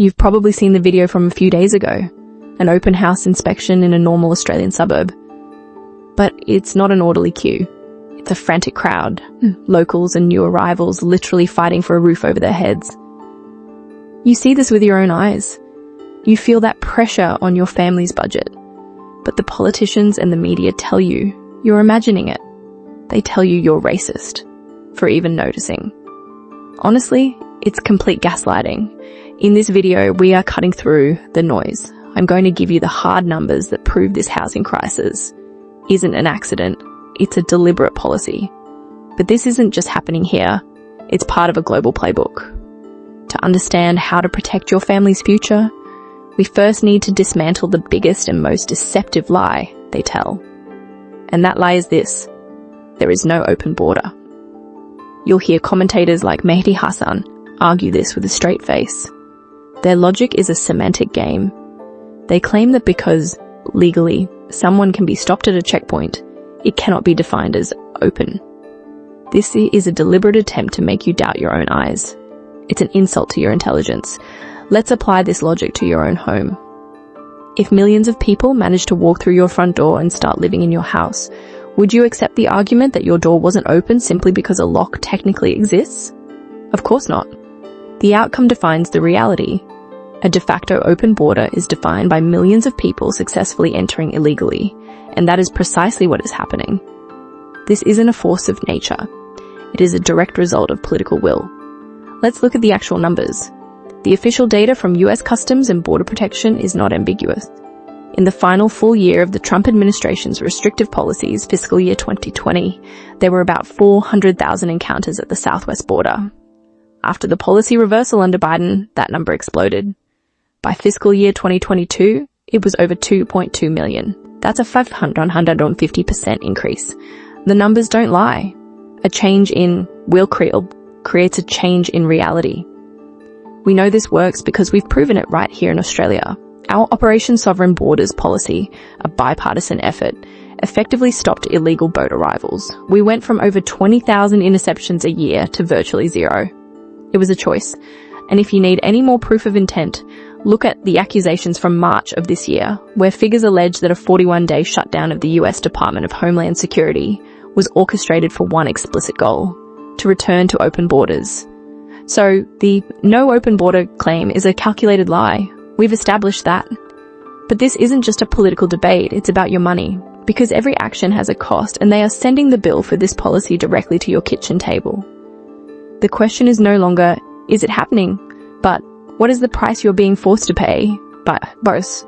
You've probably seen the video from a few days ago, an open house inspection in a normal Australian suburb. But it's not an orderly queue. It's a frantic crowd, locals and new arrivals literally fighting for a roof over their heads. You see this with your own eyes. You feel that pressure on your family's budget. But the politicians and the media tell you you're imagining it. They tell you you're racist for even noticing. Honestly, it's complete gaslighting. In this video, we are cutting through the noise. I'm going to give you the hard numbers that prove this housing crisis isn't an accident. It's a deliberate policy. But this isn't just happening here. It's part of a global playbook. To understand how to protect your family's future, we first need to dismantle the biggest and most deceptive lie they tell. And that lie is this: there is no open border. You'll hear commentators like Mehdi Hassan argue this with a straight face. Their logic is a semantic game. They claim that because, legally, someone can be stopped at a checkpoint, it cannot be defined as open. This is a deliberate attempt to make you doubt your own eyes. It's an insult to your intelligence. Let's apply this logic to your own home. If millions of people managed to walk through your front door and start living in your house, would you accept the argument that your door wasn't open simply because a lock technically exists? Of course not. The outcome defines the reality. A de facto open border is defined by millions of people successfully entering illegally, and that is precisely what is happening. This isn't a force of nature. It is a direct result of political will. Let's look at the actual numbers. The official data from US Customs and Border Protection is not ambiguous. In the final full year of the Trump administration's restrictive policies, fiscal year 2020, there were about 400,000 encounters at the southwest border. After the policy reversal under Biden, that number exploded. By fiscal year 2022, it was over 2.2 million. That's a 550% increase. The numbers don't lie. A change in will creates a change in reality. We know this works because we've proven it right here in Australia. Our Operation Sovereign Borders policy, a bipartisan effort, effectively stopped illegal boat arrivals. We went from over 20,000 interceptions a year to virtually zero. It was a choice. And if you need any more proof of intent, look at the accusations from March of this year, where figures allege that a 41-day shutdown of the US Department of Homeland Security was orchestrated for one explicit goal: to return to open borders. So the no open border claim is a calculated lie. We've established that. But this isn't just a political debate, it's about your money. Because every action has a cost, and they are sending the bill for this policy directly to your kitchen table. The question is no longer, is it happening? But what is the price you're being forced to pay by both?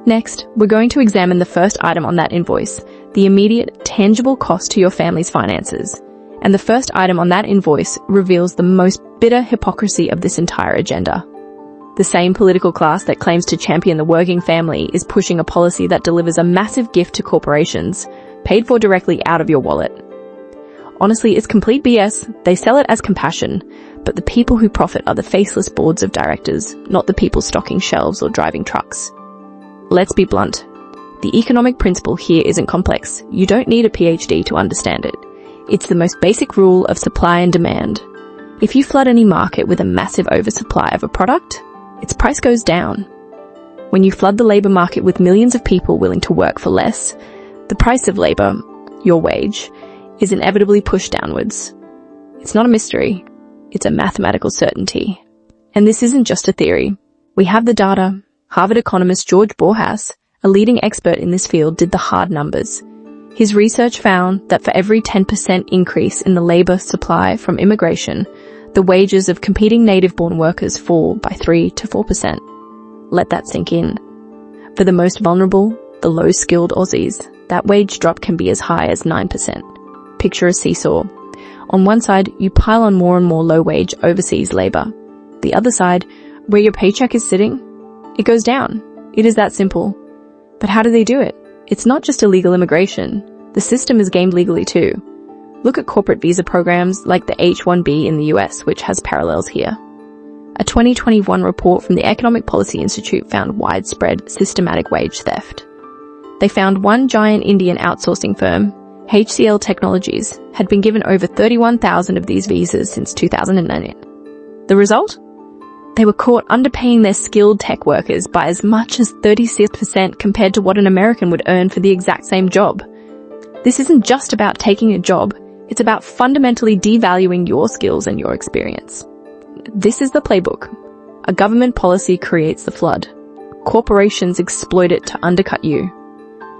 Next, we're going to examine the first item on that invoice, the immediate, tangible cost to your family's finances. And the first item on that invoice reveals the most bitter hypocrisy of this entire agenda. The same political class that claims to champion the working family is pushing a policy that delivers a massive gift to corporations, paid for directly out of your wallet. Honestly, it's complete BS. They sell it as compassion, but the people who profit are the faceless boards of directors, not the people stocking shelves or driving trucks. Let's be blunt. The economic principle here isn't complex. You don't need a PhD to understand it. It's the most basic rule of supply and demand. If you flood any market with a massive oversupply of a product, its price goes down. When you flood the labor market with millions of people willing to work for less, the price of labor, your wage, is inevitably pushed downwards. It's not a mystery. It's a mathematical certainty. And this isn't just a theory. We have the data. Harvard economist George Borjas, a leading expert in this field, did the hard numbers. His research found that for every 10% increase in the labor supply from immigration, the wages of competing native-born workers fall by 3 to 4%. Let that sink in. For the most vulnerable, the low-skilled Aussies, that wage drop can be as high as 9%. Picture a seesaw. On one side, you pile on more and more low-wage overseas labor. The other side, where your paycheck is sitting, it goes down. It is that simple. But how do they do it? It's not just illegal immigration. The system is gamed legally too. Look at corporate visa programs like the H-1B in the US, which has parallels here. A 2021 report from the Economic Policy Institute found widespread, systematic wage theft. They found one giant Indian outsourcing firm, HCL Technologies, had been given over 31,000 of these visas since 2009. The result? They were caught underpaying their skilled tech workers by as much as 36% compared to what an American would earn for the exact same job. This isn't just about taking a job, it's about fundamentally devaluing your skills and your experience. This is the playbook. A government policy creates the flood. Corporations exploit it to undercut you.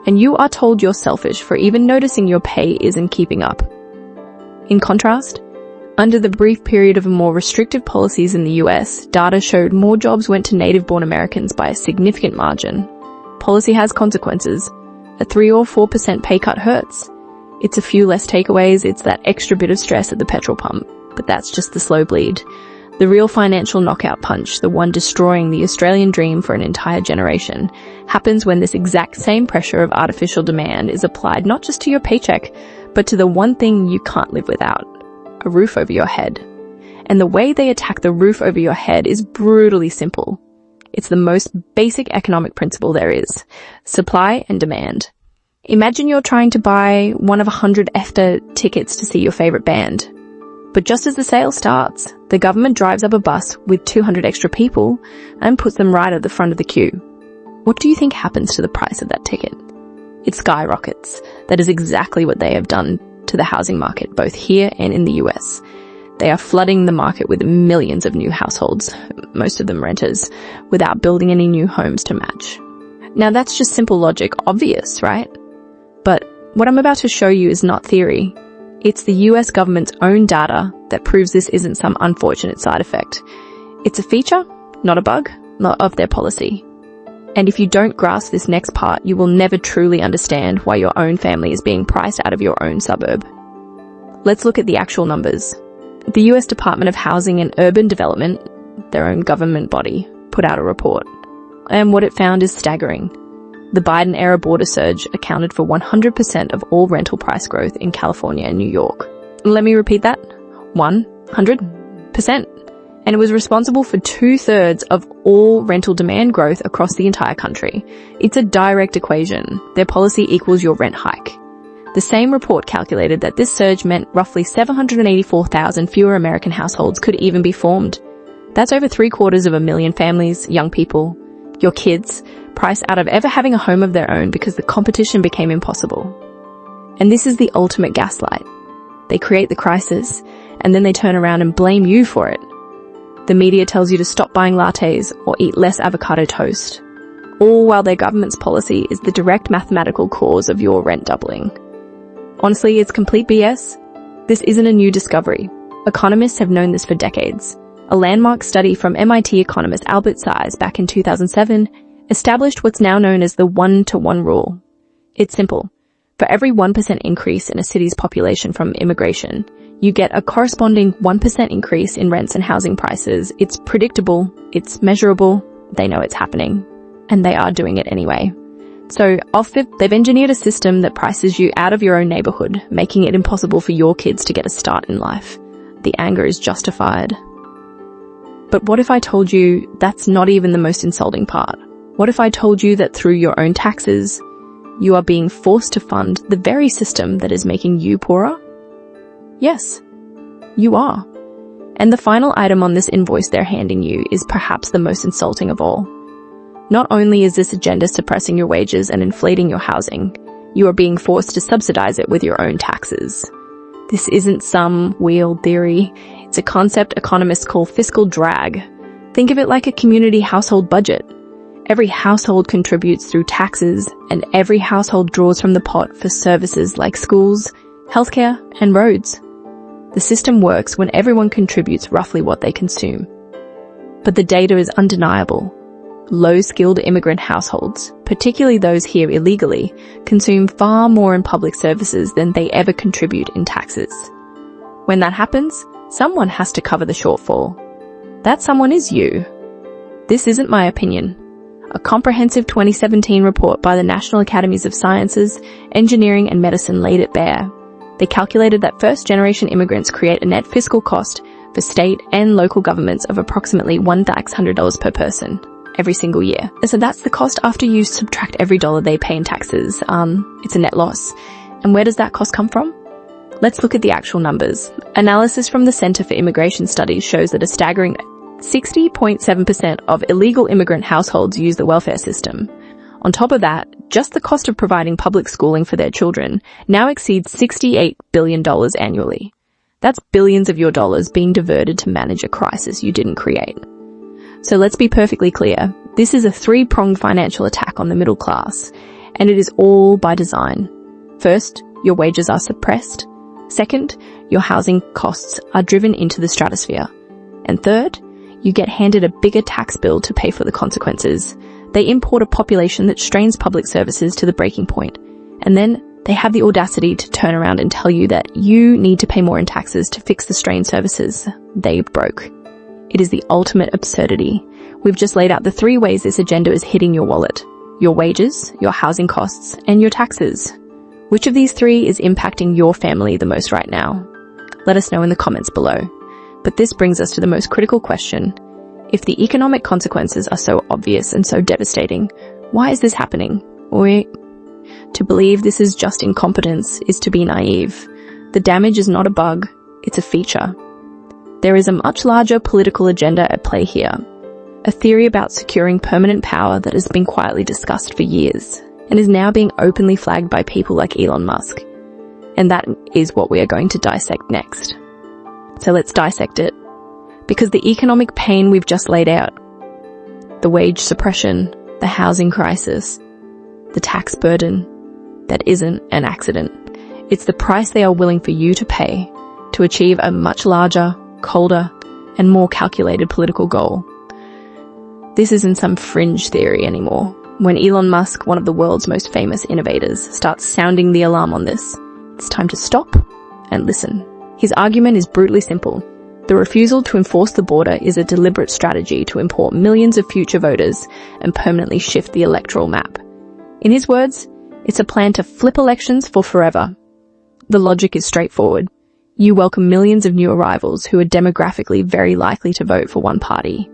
And you are told you're selfish for even noticing your pay isn't keeping up. In contrast, under the brief period of more restrictive policies in the US, data showed more jobs went to native-born Americans by a significant margin. Policy has consequences. A 3 or 4% pay cut hurts. It's a few less takeaways, it's that extra bit of stress at the petrol pump. But that's just the slow bleed. The real financial knockout punch, the one destroying the Australian dream for an entire generation, happens when this exact same pressure of artificial demand is applied not just to your paycheck, but to the one thing you can't live without. A roof over your head. And the way they attack the roof over your head is brutally simple. It's the most basic economic principle there is. Supply and demand. Imagine you're trying to buy one of 100 EFTA tickets to see your favorite band. But just as the sale starts, the government drives up a bus with 200 extra people and puts them right at the front of the queue. What do you think happens to the price of that ticket? It skyrockets. That is exactly what they have done to the housing market, both here and in the US. They are flooding the market with millions of new households, most of them renters, without building any new homes to match. Now that's just simple logic, obvious, right? But what I'm about to show you is not theory. It's the US government's own data that proves this isn't some unfortunate side effect. It's a feature, not a bug, not of their policy. And if you don't grasp this next part, you will never truly understand why your own family is being priced out of your own suburb. Let's look at the actual numbers. The US Department of Housing and Urban Development, their own government body, put out a report. And what it found is staggering. The Biden-era border surge accounted for 100% of all rental price growth in California and New York. Let me repeat that. 100%. And it was responsible for 2/3 of all rental demand growth across the entire country. It's a direct equation. Their policy equals your rent hike. The same report calculated that this surge meant roughly 784,000 fewer American households could even be formed. That's over 750,000 families, young people, your kids, priced out of ever having a home of their own because the competition became impossible. And this is the ultimate gaslight. They create the crisis, and then they turn around and blame you for it. The media tells you to stop buying lattes or eat less avocado toast, all while their government's policy is the direct mathematical cause of your rent doubling. Honestly, it's complete BS. This isn't a new discovery. Economists have known this for decades. A landmark study from MIT economist Albert Saiz back in 2007 established what's now known as the 1-to-1 rule. It's simple. For every 1% increase in a city's population from immigration, you get a corresponding 1% increase in rents and housing prices. It's predictable, it's measurable, they know it's happening, and they are doing it anyway. So they've engineered a system that prices you out of your own neighborhood, making it impossible for your kids to get a start in life. The anger is justified. But what if I told you that's not even the most insulting part? What if I told you that through your own taxes, you are being forced to fund the very system that is making you poorer? Yes, you are. And the final item on this invoice they're handing you is perhaps the most insulting of all. Not only is this agenda suppressing your wages and inflating your housing, you are being forced to subsidize it with your own taxes. This isn't some wheel theory. It's a concept economists call fiscal drag. Think of it like a community household budget. Every household contributes through taxes, and every household draws from the pot for services like schools, healthcare, and roads. The system works when everyone contributes roughly what they consume. But the data is undeniable. Low-skilled immigrant households, particularly those here illegally, consume far more in public services than they ever contribute in taxes. When that happens, someone has to cover the shortfall. That someone is you. This isn't my opinion. A comprehensive 2017 report by the National Academies of Sciences, Engineering and Medicine laid it bare. They calculated that first-generation immigrants create a net fiscal cost for state and local governments of approximately $1,600 per person every single year. So that's the cost after you subtract every dollar they pay in taxes. It's a net loss. And where does that cost come from? Let's look at the actual numbers. Analysis from the Center for Immigration Studies shows that a staggering 60.7% of illegal immigrant households use the welfare system. On top of that, just the cost of providing public schooling for their children now exceeds $68 billion annually. That's billions of your dollars being diverted to manage a crisis you didn't create. So let's be perfectly clear. This is a three-pronged financial attack on the middle class, and it is all by design. First, your wages are suppressed. Second, your housing costs are driven into the stratosphere. And third, you get handed a bigger tax bill to pay for the consequences. They import a population that strains public services to the breaking point, and then they have the audacity to turn around and tell you that you need to pay more in taxes to fix the strained services they broke. It is the ultimate absurdity. We've just laid out the three ways this agenda is hitting your wallet: your wages, your housing costs, and your taxes. Which of these three is impacting your family the most right now? Let us know in the comments below. But this brings us to the most critical question. If the economic consequences are so obvious and so devastating, why is this happening? To believe this is just incompetence is to be naive. The damage is not a bug, it's a feature. There is a much larger political agenda at play here, a theory about securing permanent power that has been quietly discussed for years and is now being openly flagged by people like Elon Musk. And that is what we are going to dissect next. So let's dissect it. Because the economic pain we've just laid out, the wage suppression, the housing crisis, the tax burden, that isn't an accident. It's the price they are willing for you to pay to achieve a much larger, colder, and more calculated political goal. This isn't some fringe theory anymore. When Elon Musk, one of the world's most famous innovators, starts sounding the alarm on this, it's time to stop and listen. His argument is brutally simple. The refusal to enforce the border is a deliberate strategy to import millions of future voters and permanently shift the electoral map. In his words, it's a plan to flip elections for forever. The logic is straightforward. You welcome millions of new arrivals who are demographically very likely to vote for one party.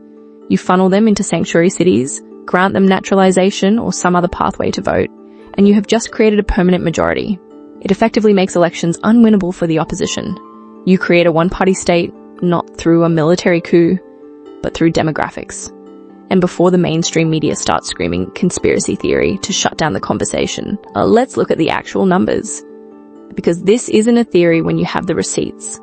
You funnel them into sanctuary cities, grant them naturalization or some other pathway to vote, and you have just created a permanent majority. It effectively makes elections unwinnable for the opposition. You create a one-party state, not through a military coup, but through demographics. And before the mainstream media starts screaming conspiracy theory to shut down the conversation, let's look at the actual numbers. Because this isn't a theory when you have the receipts.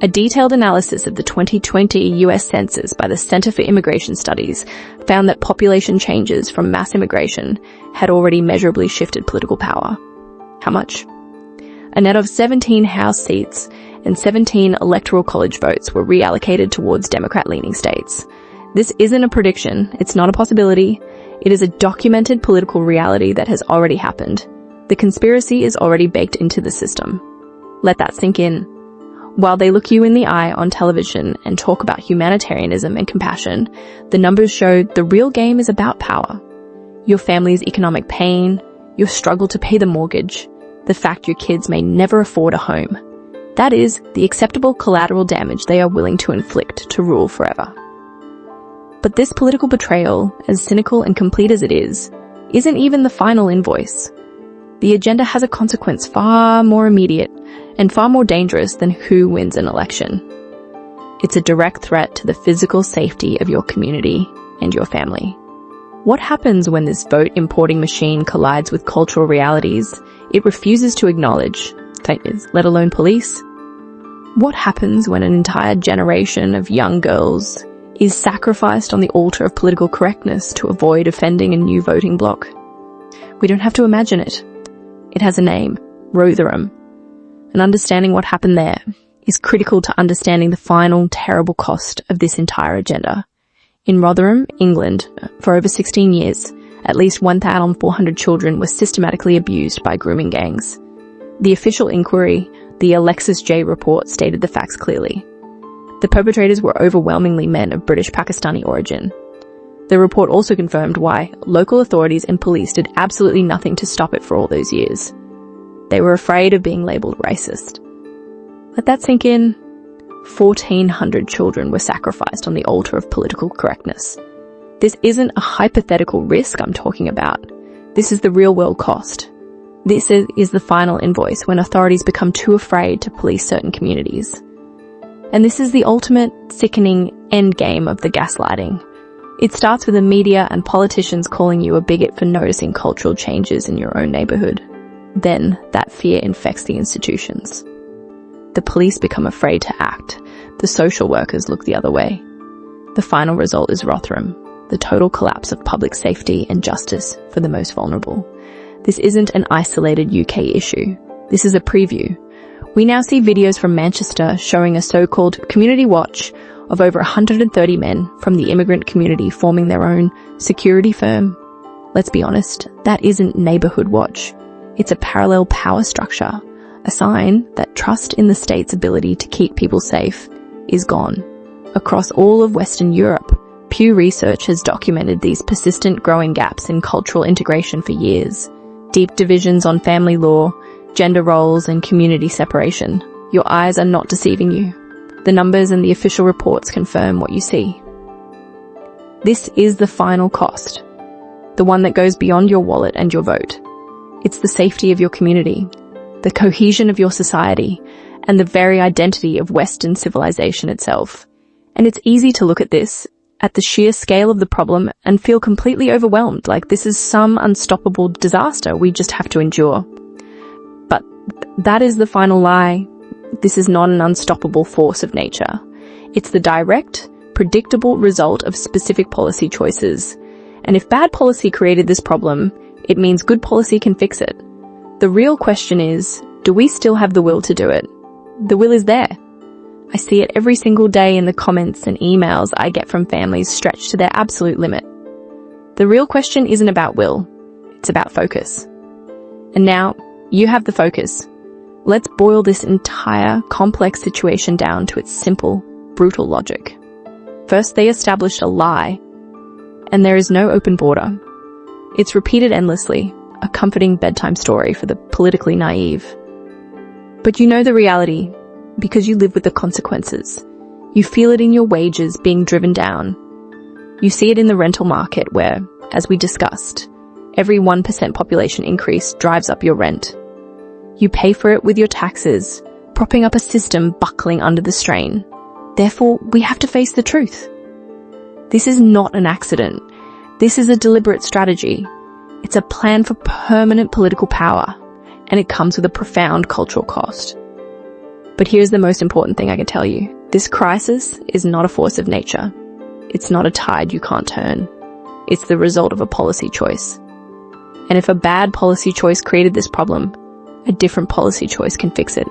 A detailed analysis of the 2020 US Census by the Center for Immigration Studies found that population changes from mass immigration had already measurably shifted political power. How much? A net of 17 House seats and 17 Electoral College votes were reallocated towards Democrat-leaning states. This isn't a prediction, it's not a possibility, it is a documented political reality that has already happened. The conspiracy is already baked into the system. Let that sink in. While they look you in the eye on television and talk about humanitarianism and compassion, the numbers show the real game is about power. Your family's economic pain, your struggle to pay the mortgage, the fact your kids may never afford a home. That is the acceptable collateral damage they are willing to inflict to rule forever. But this political betrayal, as cynical and complete as it is, isn't even the final invoice. The agenda has a consequence far more immediate and far more dangerous than who wins an election. It's a direct threat to the physical safety of your community and your family. What happens when this vote-importing machine collides with cultural realities it refuses to acknowledge, let alone police? What happens when an entire generation of young girls is sacrificed on the altar of political correctness to avoid offending a new voting bloc? We don't have to imagine it. It has a name, Rotherham. And understanding what happened there is critical to understanding the final terrible cost of this entire agenda. In Rotherham, England, for over 16 years, at least 1,400 children were systematically abused by grooming gangs. The official inquiry, the Alexis J. report, stated the facts clearly. The perpetrators were overwhelmingly men of British Pakistani origin. The report also confirmed why local authorities and police did absolutely nothing to stop it for all those years. They were afraid of being labelled racist. Let that sink in. 1,400 children were sacrificed on the altar of political correctness. This isn't a hypothetical risk I'm talking about. This is the real-world cost. This is the final invoice when authorities become too afraid to police certain communities. And this is the ultimate, sickening endgame of the gaslighting. It starts with the media and politicians calling you a bigot for noticing cultural changes in your own neighborhood. Then, that fear infects the institutions. The police become afraid to act. The social workers look the other way. The final result is Rotherham, the total collapse of public safety and justice for the most vulnerable. This isn't an isolated UK issue. This is a preview. We now see videos from Manchester showing a so-called community watch of over 130 men from the immigrant community forming their own security firm. Let's be honest, that isn't neighbourhood watch. It's a parallel power structure, a sign that trust in the state's ability to keep people safe is gone. Across all of Western Europe, Pew Research has documented these persistent growing gaps in cultural integration for years. Deep divisions on family law, gender roles, and community separation. Your eyes are not deceiving you. The numbers and the official reports confirm what you see. This is the final cost, the one that goes beyond your wallet and your vote. It's the safety of your community, the cohesion of your society, and the very identity of Western civilization itself. And it's easy to look at this, at the sheer scale of the problem, and feel completely overwhelmed, like this is some unstoppable disaster we just have to endure. But that is the final lie. This is not an unstoppable force of nature. It's the direct, predictable result of specific policy choices. And if bad policy created this problem, it means good policy can fix it. The real question is, do we still have the will to do it? The will is there. I see it every single day in the comments and emails I get from families stretched to their absolute limit. The real question isn't about will, it's about focus. And now, you have the focus. Let's boil this entire complex situation down to its simple, brutal logic. First, they established a lie, and there is no open border. It's repeated endlessly, a comforting bedtime story for the politically naive. But you know the reality, because you live with the consequences. You feel it in your wages being driven down. You see it in the rental market where, as we discussed, every 1% population increase drives up your rent. You pay for it with your taxes, propping up a system buckling under the strain. Therefore, we have to face the truth. This is not an accident. This is a deliberate strategy. It's a plan for permanent political power, and it comes with a profound cultural cost. But here's the most important thing I can tell you. This crisis is not a force of nature. It's not a tide you can't turn. It's the result of a policy choice. And if a bad policy choice created this problem, a different policy choice can fix it.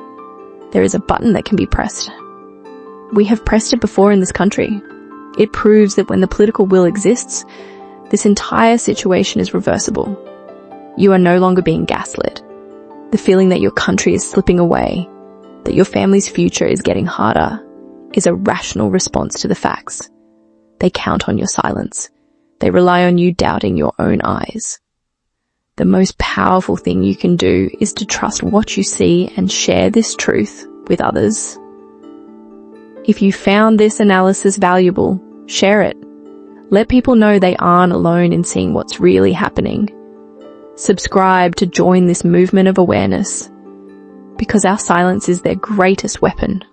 There is a button that can be pressed. We have pressed it before in this country. It proves that when the political will exists, this entire situation is reversible. You are no longer being gaslit. The feeling that your country is slipping away, that your family's future is getting harder, is a rational response to the facts. They count on your silence. They rely on you doubting your own eyes. The most powerful thing you can do is to trust what you see and share this truth with others. If you found this analysis valuable, share it. Let people know they aren't alone in seeing what's really happening. Subscribe to join this movement of awareness, because our silence is their greatest weapon.